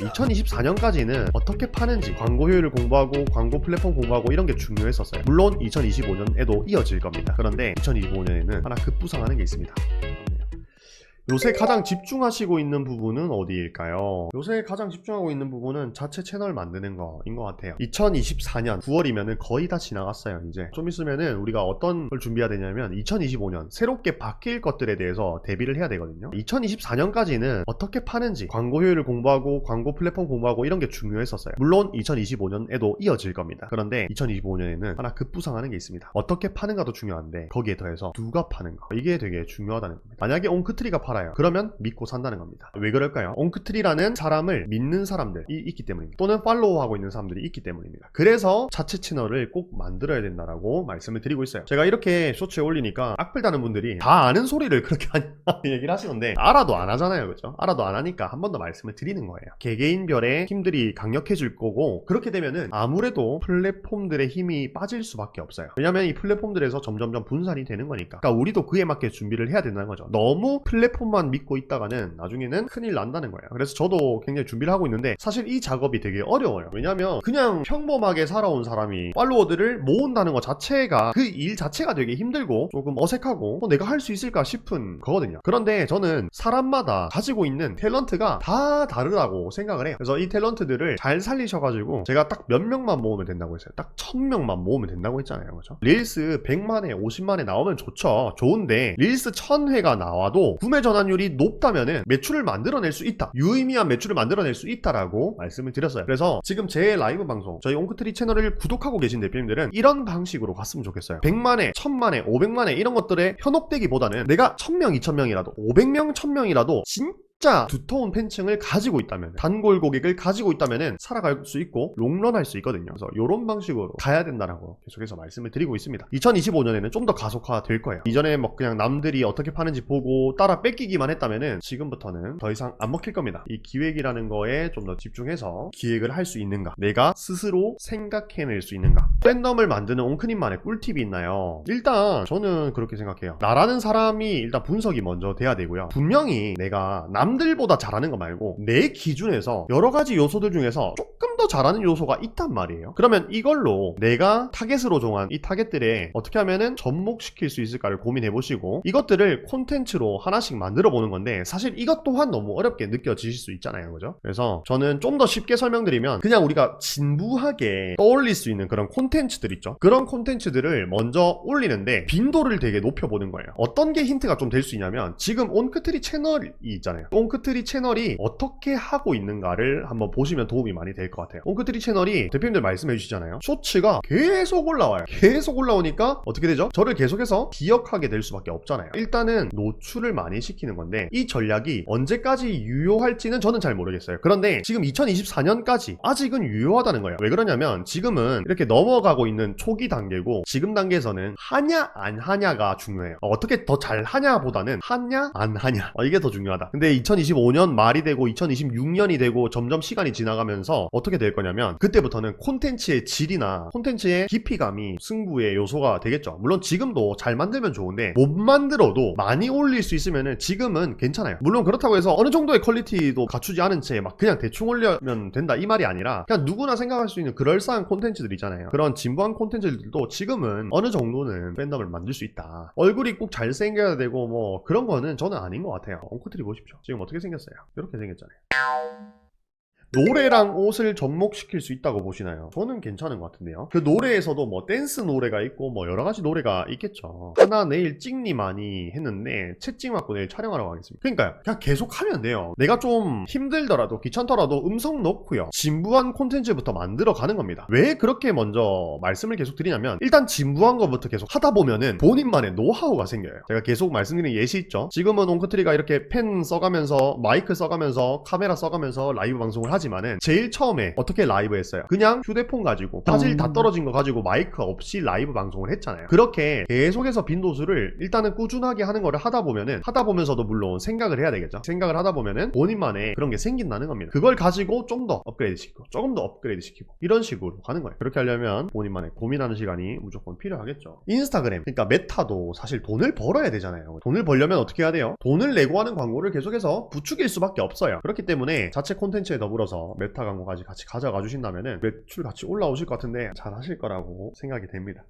2024년까지는 어떻게 파는지 광고 효율을 공부하고 광고 플랫폼 공부하고 이런 게 중요했었어요. 물론 2025년에도 이어질 겁니다. 그런데 2025년에는 하나 급부상하는 게 있습니다. 요새 가장 집중하시고 있는 부분은 어디일까요? 요새 가장 집중하고 있는 부분은 자체 채널 만드는 거인 것 같아요. 2024년 9월이면은 거의 다 지나갔어요. 이제 좀 있으면은 우리가 어떤 걸 준비해야 되냐면 2025년 새롭게 바뀔 것들에 대해서 대비를 해야 되거든요. 2024년까지는 어떻게 파는지 광고 효율을 공부하고 광고 플랫폼 공부하고 이런 게 중요했었어요. 물론 2025년에도 이어질 겁니다. 그런데 2025년에는 하나 급부상하는 게 있습니다. 어떻게 파는가도 중요한데 거기에 더해서 누가 파는가, 이게 되게 중요하다는 겁니다. 만약에 옹크트리가 팔아요. 그러면 믿고 산다는 겁니다. 왜 그럴까요? 옹크트리라는 사람을 믿는 사람들이 있기 때문입니다. 또는 팔로우하고 있는 사람들이 있기 때문입니다. 그래서 자체 채널을 꼭 만들어야 된다라고 말씀을 드리고 있어요. 제가 이렇게 쇼츠에 올리니까 악플 다는 분들이 다 아는 소리를 그렇게 얘기를 하시는데 알아도 안 하잖아요. 그죠? 알아도 안 하니까 한 번 더 말씀을 드리는 거예요. 개개인별의 힘들이 강력해질 거고, 그렇게 되면은 아무래도 플랫폼들의 힘이 빠질 수밖에 없어요. 왜냐면 이 플랫폼들에서 점점점 분산이 되는 거니까. 그러니까 우리도 그에 맞게 준비를 해야 된다는 거죠. 너무 플랫폼만 믿고 있다가는 나중에는 큰일 난다는 거예요. 그래서 저도 굉장히 준비를 하고 있는데 사실 이 작업이 되게 어려워요. 왜냐면 그냥 평범하게 살아온 사람이 팔로워들을 모은다는 것 자체가, 그 일 자체가 되게 힘들고 조금 어색하고 내가 할 수 있을까 싶은 거거든요. 그런데 저는 사람마다 가지고 있는 탤런트가 다 다르다고 생각을 해요. 그래서 이 탤런트들을 잘 살리셔가지고, 제가 딱 몇 명만 모으면 된다고 했어요. 딱 1000명만 모으면 된다고 했잖아요. 그죠? 릴스 100만에 50만에 나오면 좋죠. 좋은데 릴스 1000회가 나와도 구매 전환율이 높다면은 매출을 만들어낼 수 있다, 유의미한 매출을 만들어낼 수 있다라고 말씀을 드렸어요. 그래서 지금 제 라이브 방송, 저희 옹크트리 채널을 구독하고 계신 대표님들은 이런 방식으로 갔으면 좋겠어요. 100만에 1000만에 500만에 이런 것들에 현혹되기보다는 내가 1000명 2000명이라도 500명 1000명이라도 진짜 두터운 팬층을 가지고 있다면, 단골 고객을 가지고 있다면 살아갈 수 있고 롱런할 수 있거든요. 그래서 이런 방식으로 가야 된다라고 계속해서 말씀을 드리고 있습니다. 2025년에는 좀 더 가속화될 거예요. 이전에 뭐 그냥 남들이 어떻게 파는지 보고 따라 뺏기기만 했다면 지금부터는 더 이상 안 먹힐 겁니다. 이 기획이라는 거에 좀 더 집중해서 기획을 할 수 있는가, 내가 스스로 생각해낼 수 있는가. 팬덤을 만드는 옹크님만의 꿀팁이 있나요? 일단 저는 그렇게 생각해요. 나라는 사람이 일단 분석이 먼저 돼야 되고요. 분명히 내가 남들보다 잘하는 거 말고 내 기준에서 여러 가지 요소들 중에서 조금 더 잘하는 요소가 있단 말이에요. 그러면 이걸로 내가 타겟으로 정한 이 타겟들에 어떻게 하면은 접목시킬 수 있을까를 고민해 보시고, 이것들을 콘텐츠로 하나씩 만들어 보는 건데 사실 이것 또한 너무 어렵게 느껴지실 수 있잖아요. 그죠? 그래서 저는 좀 더 쉽게 설명드리면, 그냥 우리가 진부하게 떠올릴 수 있는 그런 콘텐츠들 있죠. 그런 콘텐츠들을 먼저 올리는데 빈도를 되게 높여보는 거예요. 어떤 게 힌트가 좀 될 수 있냐면, 지금 옹크트리 채널이 있잖아요. 옹크트리 채널이 어떻게 하고 있는가를 한번 보시면 도움이 많이 될 것 같아요. 옹크트리 채널이 대표님들 말씀해 주시잖아요. 쇼츠가 계속 올라와요. 계속 올라오니까 어떻게 되죠? 저를 계속해서 기억하게 될 수밖에 없잖아요. 일단은 노출을 많이 시키는 건데 이 전략이 언제까지 유효할지는 저는 잘 모르겠어요. 그런데 지금 2024년까지 아직은 유효하다는 거예요. 왜 그러냐면 지금은 이렇게 넘어가고 있는 초기 단계고, 지금 단계에서는 하냐 안 하냐가 중요해요. 어떻게 더 잘 하냐 보다는 하냐 안 하냐, 이게 더 중요하다. 근데 2025년 말이 되고 2026년이 되고 점점 시간이 지나가면서 어떻게 될 거냐면, 그때부터는 콘텐츠의 질이나 콘텐츠의 깊이감이 승부의 요소가 되겠죠. 물론 지금도 잘 만들면 좋은데 못 만들어도 많이 올릴 수 있으면은 지금은 괜찮아요. 물론 그렇다고 해서 어느 정도의 퀄리티도 갖추지 않은 채 막 그냥 대충 올려면 된다 이 말이 아니라, 그냥 누구나 생각할 수 있는 그럴싸한 콘텐츠들 있잖아요. 그런 진부한 콘텐츠들도 지금은 어느 정도는 팬덤을 만들 수 있다. 얼굴이 꼭 잘생겨야 되고 뭐 그런 거는 저는 아닌 것 같아요. 옹크트리 보십시오. 지금 어떻게 생겼어요? 이렇게 생겼잖아요. 노래랑 옷을 접목시킬 수 있다고 보시나요? 저는 괜찮은 것 같은데요. 그 노래에서도 뭐 댄스 노래가 있고 뭐 여러가지 노래가 있겠죠. 하나 내일 찍니 많이 했는데 채찍 맞고 내일 촬영하러 가겠습니다. 그러니까요, 그냥 계속 하면 돼요. 내가 좀 힘들더라도 귀찮더라도 음성 넣고요, 진부한 콘텐츠부터 만들어 가는 겁니다. 왜 그렇게 먼저 말씀을 계속 드리냐면, 일단 진부한 거부터 계속 하다 보면은 본인만의 노하우가 생겨요. 제가 계속 말씀드리는 예시 있죠. 지금은 옹크트리가 이렇게 펜 써가면서 마이크 써가면서 카메라 써가면서 라이브 방송을 하지만은 제일 처음에 어떻게 라이브 했어요? 그냥 휴대폰 가지고 화질 다 떨어진 거 가지고 마이크 없이 라이브 방송을 했잖아요. 그렇게 계속해서 빈도수를 일단은 꾸준하게 하는 거를 하다 보면은, 하다 보면서도 물론 생각을 해야 되겠죠. 생각을 하다 보면은 본인만의 그런 게 생긴다는 겁니다. 그걸 가지고 좀 더 업그레이드 시키고 조금 더 업그레이드 시키고 이런 식으로 가는 거예요. 그렇게 하려면 본인만의 고민하는 시간이 무조건 필요하겠죠. 인스타그램, 그러니까 메타도 사실 돈을 벌어야 되잖아요. 돈을 벌려면 어떻게 해야 돼요? 돈을 내고 하는 광고를 계속해서 부추길 수밖에 없어요. 그렇기 때문에 자체 콘텐츠에 더불어서 이어서 메타 광고까지 같이 가져가 주신다면은 매출 같이 올라오실 것 같은데 잘 하실 거라고 생각이 됩니다.